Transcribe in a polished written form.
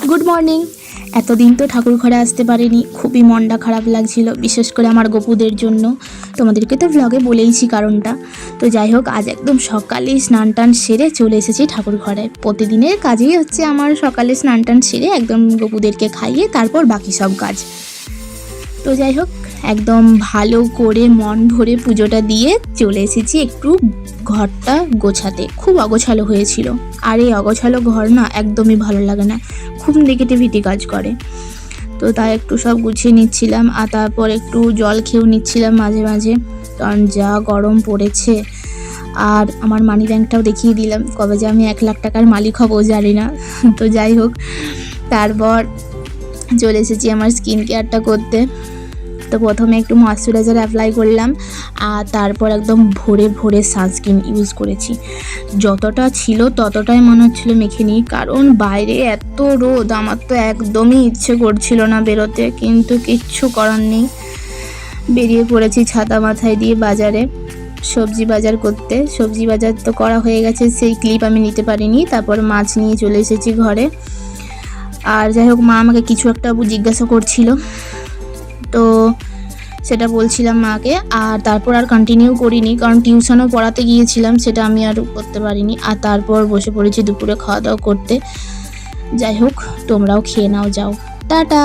Good morning. এতদিন তো ঠাকুর ঘরে আসতে পারিনি, খুবই মনটা খারাপ লাগছিল, বিশেষ করে আমার গপুদের জন্য। তোমাদেরকে তো ব্লগে বলেইছি কারণটা। তো যাই হোক, আজ একদম সকালে স্নান টান সেরে চলে এসেছি ঠাকুর ঘরে। প্রতিদিনের কাজেই হচ্ছে আমার সকালে স্নান টান সেরে একদম গপুদেরকে খাইয়ে তারপর বাকি সব কাজ। তো যাই হোক, একদম ভালো করে মন ভরে পুজোটা দিয়ে চলে এসেছি একটু ঘরটা গোছাতে। খুব অগোছালো হয়েছিল, আর এই অগোছালো ঘর না একদমই ভালো লাগে না, খুব নেগেটিভিটি কাজ করে। তো তাই একটু সব গুছিয়ে নিচ্ছিলাম, আর তারপর একটু জল খেয়েও নিচ্ছিলাম মাঝে মাঝে, কারণ যা গরম পড়েছে। আর আমার মানি ব্যাংকটাও দেখিয়ে দিলাম, কবে যে আমি 1,00,000 টাকার মালিক হব জানি না। তো যাই হোক, তারপর চলে এসেছি আমার স্কিন কেয়ারটা করতে। তো প্রথমে একটু ময়শ্চারাইজার অ্যাপ্লাই করলাম, আর তারপর একদম ভোরে ভোরে সানস্ক্রিন ইউজ করেছি। যতটা ছিল ততটাই মনে হচ্ছিলো মেখে নিই, কারণ বাইরে এত রোদ, আমার তো একদমই ইচ্ছে করছিল না বেরোতে, কিন্তু কিচ্ছু করার নেই। বেরিয়ে পড়েছি ছাতা মাথায় দিয়ে বাজারে সবজি বাজার করতে। সবজি বাজার তো করা হয়ে গেছে, সেই ক্লিপ আমি নিতে পারিনি। তারপর মাছ নিয়ে চলে এসেছি ঘরে। আর যাই হোক, মা আমাকে কিছু একটা জিজ্ঞাসা করছিল, তো সেটা বলছিলাম মাকে। আর তারপর আর কন্টিনিউ করিনি, কারণ টিউশনও পড়াতে গিয়েছিলাম, সেটা আমি আর করতে পারিনি। আর তারপর বসে পড়েছি দুপুরে খাওয়া দাওয়া করতে। যাই হোক, তোমরাও খেয়ে নাও, যাও, টাটা।